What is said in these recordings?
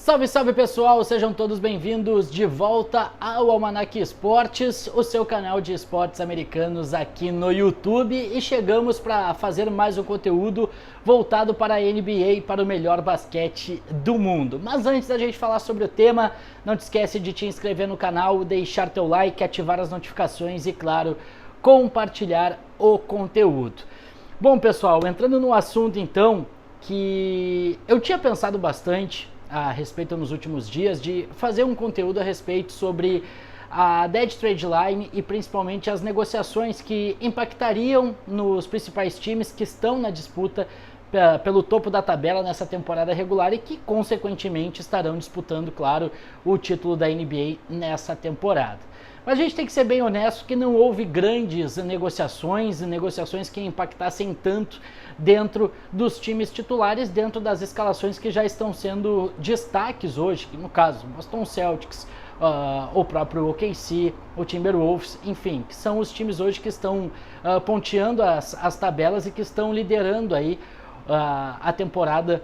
Salve, salve pessoal, sejam todos bem-vindos de volta ao Almanac Esportes, o seu canal de esportes americanos aqui no YouTube, e chegamos para fazer mais um conteúdo voltado para a NBA, para o melhor basquete do mundo. Mas antes da gente falar sobre o tema, não te esquece de te inscrever no canal, deixar teu like, ativar as notificações e, claro, compartilhar o conteúdo. Bom pessoal, entrando no assunto então, que eu tinha pensado bastante a respeito nos últimos dias de fazer um conteúdo a respeito sobre a Dead Trade Line e principalmente as negociações que impactariam nos principais times que estão na disputa pelo topo da tabela nessa temporada regular e que consequentemente estarão disputando, claro, o título da NBA nessa temporada. Mas a gente tem que ser bem honesto que não houve grandes negociações que impactassem tanto dentro dos times titulares, dentro das escalações que já estão sendo destaques hoje, que no caso, Boston Celtics, o próprio OKC, o Timberwolves, enfim, que são os times hoje que estão ponteando as tabelas e que estão liderando aí a temporada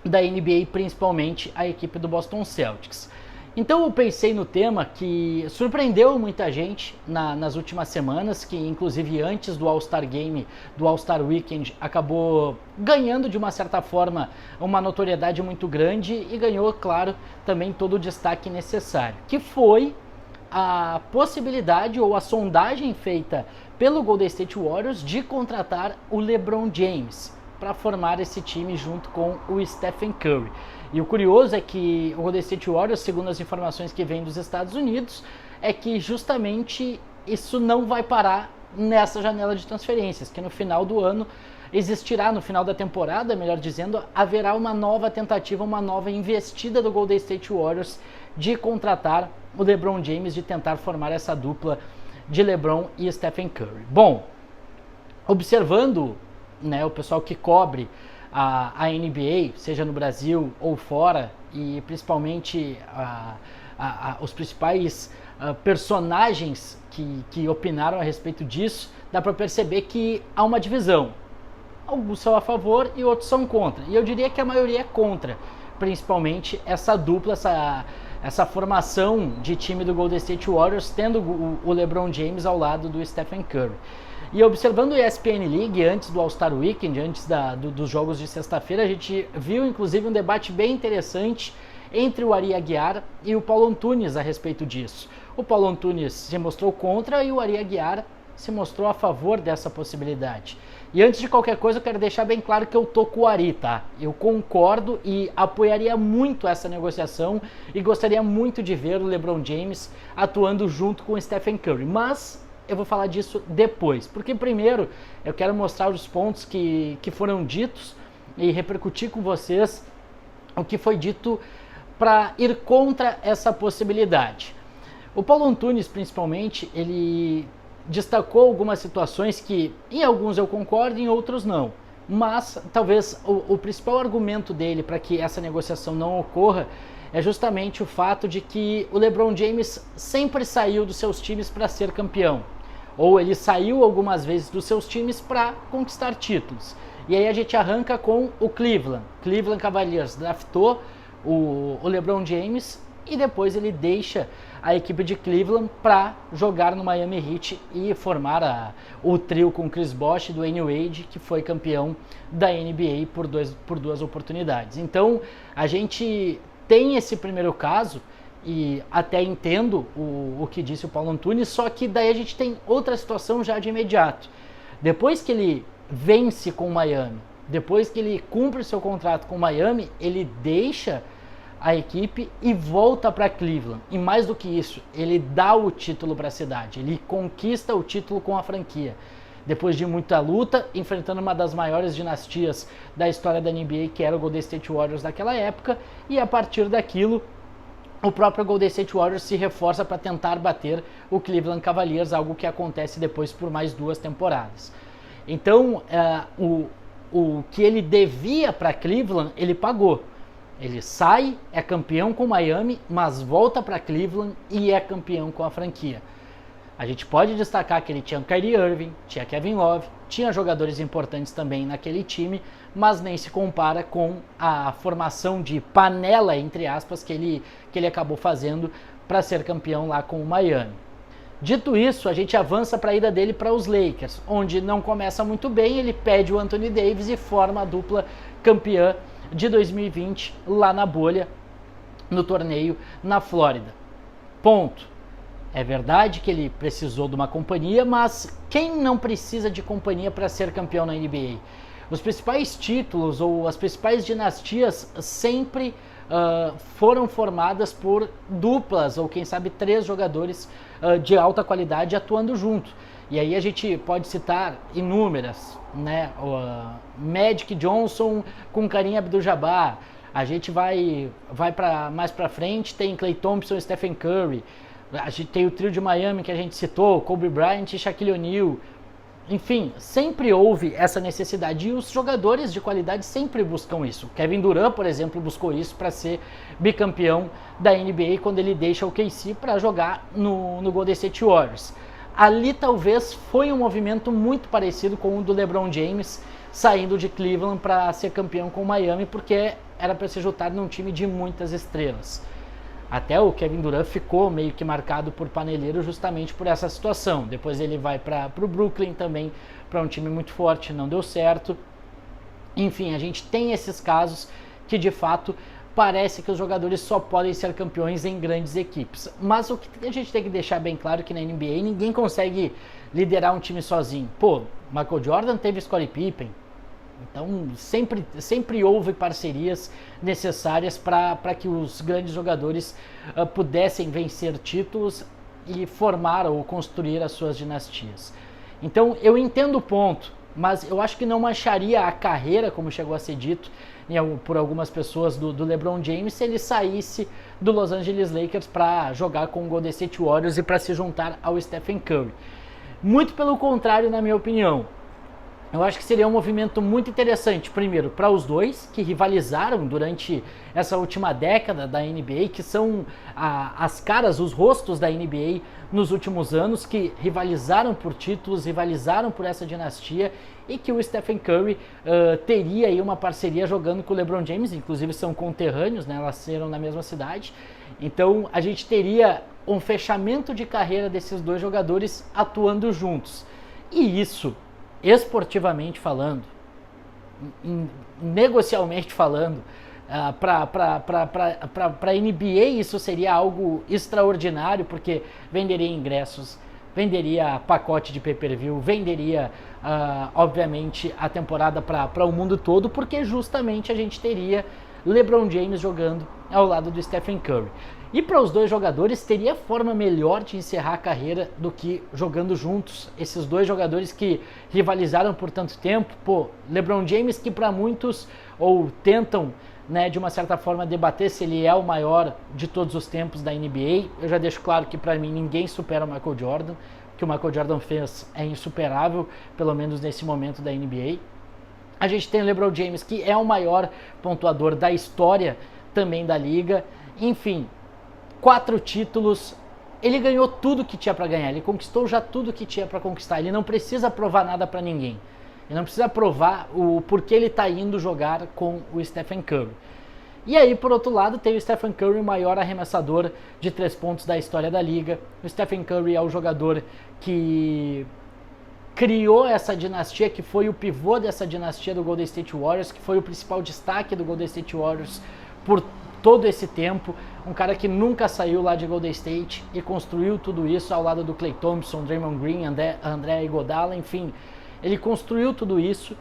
da NBA, principalmente a equipe do Boston Celtics. Então eu pensei no tema que surpreendeu muita gente nas últimas semanas, que inclusive antes do All-Star Game, do All-Star Weekend, acabou ganhando de uma certa forma uma notoriedade muito grande e ganhou, claro, também todo o destaque necessário, que foi a possibilidade ou a sondagem feita pelo Golden State Warriors de contratar o LeBron James para formar esse time junto com o Stephen Curry. E o curioso é que o Golden State Warriors, segundo as informações que vêm dos Estados Unidos, é que justamente isso não vai parar nessa janela de transferências, que no final do ano existirá, no final da temporada, melhor dizendo, haverá uma nova tentativa, uma nova investida do Golden State Warriors de contratar o LeBron James, de tentar formar essa dupla de LeBron e Stephen Curry. Bom, observando, né, o pessoal que cobre a NBA, seja no Brasil ou fora, e principalmente os principais personagens que opinaram a respeito disso, dá para perceber que há uma divisão. Alguns são a favor e outros são contra. E eu diria que a maioria é contra, principalmente essa dupla, essa formação de time do Golden State Warriors, tendo o LeBron James ao lado do Stephen Curry. E observando o ESPN League antes do All-Star Weekend, antes dos jogos de sexta-feira, a gente viu inclusive um debate bem interessante entre o Ari Aguiar e o Paulo Antunes a respeito disso. O Paulo Antunes se mostrou contra e o Ari Aguiar se mostrou a favor dessa possibilidade. E antes de qualquer coisa eu quero deixar bem claro que eu tô com o Ari, tá? Eu concordo e apoiaria muito essa negociação e gostaria muito de ver o LeBron James atuando junto com o Stephen Curry, mas eu vou falar disso depois, porque primeiro eu quero mostrar os pontos que foram ditos e repercutir com vocês o que foi dito para ir contra essa possibilidade. O Paulo Antunes, principalmente, ele destacou algumas situações que em alguns eu concordo, em outros não. Mas talvez o principal argumento dele para que essa negociação não ocorra é justamente o fato de que o LeBron James sempre saiu dos seus times para ser campeão. Ou ele saiu algumas vezes dos seus times para conquistar títulos. E aí a gente arranca com o Cleveland. Cleveland Cavaliers draftou o LeBron James e depois ele deixa a equipe de Cleveland para jogar no Miami Heat e formar o trio com Chris Bosh e Dwayne Wade, que foi campeão da NBA por duas oportunidades. Então a gente tem esse primeiro caso, e até entendo o que disse o Paulo Antunes, só que daí a gente tem outra situação já de imediato. Depois que ele vence com o Miami, depois que ele cumpre seu contrato com o Miami, ele deixa a equipe e volta para Cleveland. E mais do que isso, ele dá o título para a cidade, ele conquista o título com a franquia. Depois de muita luta, enfrentando uma das maiores dinastias da história da NBA, que era o Golden State Warriors daquela época, e a partir daquilo o próprio Golden State Warriors se reforça para tentar bater o Cleveland Cavaliers, algo que acontece depois por mais 2 temporadas. Então, o que ele devia para Cleveland, ele pagou. Ele sai, é campeão com Miami, mas volta para Cleveland e é campeão com a franquia. A gente pode destacar que ele tinha Kyrie Irving, tinha Kevin Love, tinha jogadores importantes também naquele time, mas nem se compara com a formação de panela, entre aspas, que ele acabou fazendo para ser campeão lá com o Miami. Dito isso, a gente avança para a ida dele para os Lakers, onde não começa muito bem, ele pede o Anthony Davis e forma a dupla campeã de 2020 lá na bolha, no torneio na Flórida. Ponto. É verdade que ele precisou de uma companhia, mas quem não precisa de companhia para ser campeão na NBA? Os principais títulos ou as principais dinastias sempre foram formadas por duplas ou quem sabe 3 jogadores de alta qualidade atuando junto. E aí a gente pode citar inúmeras, né? Magic Johnson com Kareem Abdul-Jabbar. A gente vai mais para frente, tem Klay Thompson e Stephen Curry. A gente tem o trio de Miami que a gente citou, Kobe Bryant e Shaquille O'Neal. Enfim, sempre houve essa necessidade e os jogadores de qualidade sempre buscam isso. Kevin Durant, por exemplo, buscou isso para ser bicampeão da NBA quando ele deixa o KC para jogar no Golden State Warriors. Ali talvez foi um movimento muito parecido com o do LeBron James saindo de Cleveland para ser campeão com o Miami, porque era para se juntar num time de muitas estrelas. Até o Kevin Durant ficou meio que marcado por paneleiro justamente por essa situação. Depois ele vai para o Brooklyn também, para um time muito forte, não deu certo. Enfim, a gente tem esses casos que de fato parece que os jogadores só podem ser campeões em grandes equipes. Mas o que a gente tem que deixar bem claro é que na NBA ninguém consegue liderar um time sozinho. Pô, Michael Jordan teve Scottie Pippen. Então sempre houve parcerias necessárias para que os grandes jogadores pudessem vencer títulos e formar ou construir as suas dinastias. Então eu entendo o ponto, mas eu acho que não mancharia a carreira, como chegou a ser dito por algumas pessoas, do LeBron James se ele saísse do Los Angeles Lakers para jogar com o Golden State Warriors e para se juntar ao Stephen Curry. Muito pelo contrário, na minha opinião. Eu acho que seria um movimento muito interessante, primeiro, para os dois que rivalizaram durante essa última década da NBA, que são as caras, os rostos da NBA nos últimos anos, que rivalizaram por títulos, rivalizaram por essa dinastia, e que o Stephen Curry teria aí uma parceria jogando com o LeBron James, inclusive são conterrâneos, né, nasceram na mesma cidade. Então a gente teria um fechamento de carreira desses dois jogadores atuando juntos. E isso, esportivamente falando, negocialmente falando, para a NBA isso seria algo extraordinário, porque venderia ingressos, venderia pacote de pay-per-view, venderia, obviamente, a temporada para o mundo todo, porque justamente a gente teria LeBron James jogando ao lado do Stephen Curry. E para os dois jogadores, teria forma melhor de encerrar a carreira do que jogando juntos. Esses dois jogadores que rivalizaram por tanto tempo. Pô, LeBron James, que para muitos, ou tentam, né, de uma certa forma, debater se ele é o maior de todos os tempos da NBA. Eu já deixo claro que para mim ninguém supera o Michael Jordan. O que o Michael Jordan fez é insuperável, pelo menos nesse momento da NBA. A gente tem o LeBron James, que é o maior pontuador da história também da liga. Enfim, 4 títulos, ele ganhou tudo que tinha para ganhar, ele conquistou já tudo que tinha para conquistar, ele não precisa provar nada para ninguém, ele não precisa provar o porquê ele está indo jogar com o Stephen Curry. E aí, por outro lado, tem o Stephen Curry, o maior arremessador de 3 pontos da história da liga. O Stephen Curry é o jogador que criou essa dinastia, que foi o pivô dessa dinastia do Golden State Warriors, que foi o principal destaque do Golden State Warriors por todo esse tempo, um cara que nunca saiu lá de Golden State e construiu tudo isso ao lado do Klay Thompson, Draymond Green, André Iguodala, enfim, ele construiu tudo isso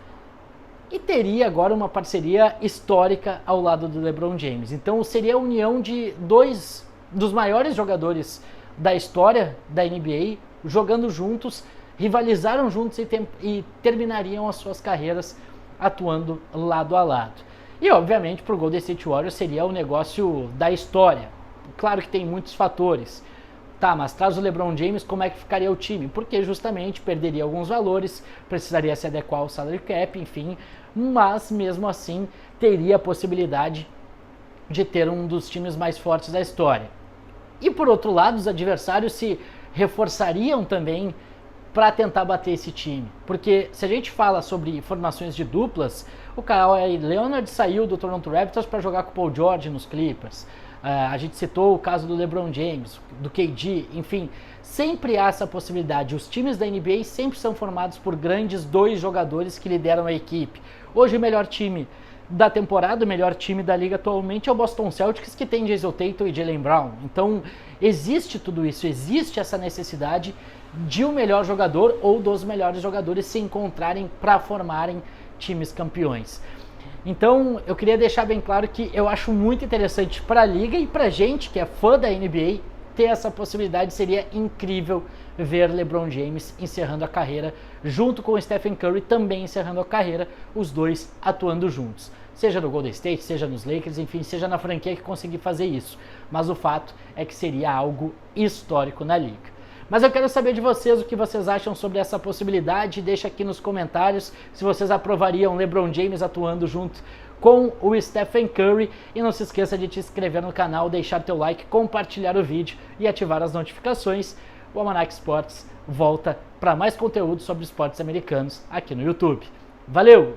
e teria agora uma parceria histórica ao lado do LeBron James. Então seria a união de 2 dos maiores jogadores da história da NBA jogando juntos, rivalizaram juntos e terminariam as suas carreiras atuando lado a lado. E obviamente para o Golden State Warriors seria o negócio da história. Claro que tem muitos fatores. Tá, mas traz o LeBron James, como é que ficaria o time? Porque justamente perderia alguns valores, precisaria se adequar ao salary cap, enfim. Mas mesmo assim teria a possibilidade de ter um dos times mais fortes da história. E por outro lado, os adversários se reforçariam também para tentar bater esse time? Porque se a gente fala sobre formações de duplas, o Kawhi Leonard saiu do Toronto Raptors para jogar com o Paul George nos Clippers. A gente citou o caso do LeBron James, do KD, enfim, sempre há essa possibilidade. Os times da NBA sempre são formados por grandes 2 jogadores que lideram a equipe. Hoje o melhor time da temporada, o melhor time da liga atualmente é o Boston Celtics, que tem Jason Tatum e Jaylen Brown. Então existe tudo isso, existe essa necessidade de um melhor jogador ou dos melhores jogadores se encontrarem para formarem times campeões. Então eu queria deixar bem claro que eu acho muito interessante para a liga e para a gente que é fã da NBA ter essa possibilidade. Seria incrível ver LeBron James encerrando a carreira junto com o Stephen Curry também encerrando a carreira, os dois atuando juntos. Seja no Golden State, seja nos Lakers, enfim, seja na franquia que conseguir fazer isso. Mas o fato é que seria algo histórico na liga. Mas eu quero saber de vocês o que vocês acham sobre essa possibilidade. Deixa aqui nos comentários se vocês aprovariam LeBron James atuando junto com o Stephen Curry. E não se esqueça de te inscrever no canal, deixar teu like, compartilhar o vídeo e ativar as notificações. O Almanac Esportes volta para mais conteúdo sobre esportes americanos aqui no YouTube. Valeu!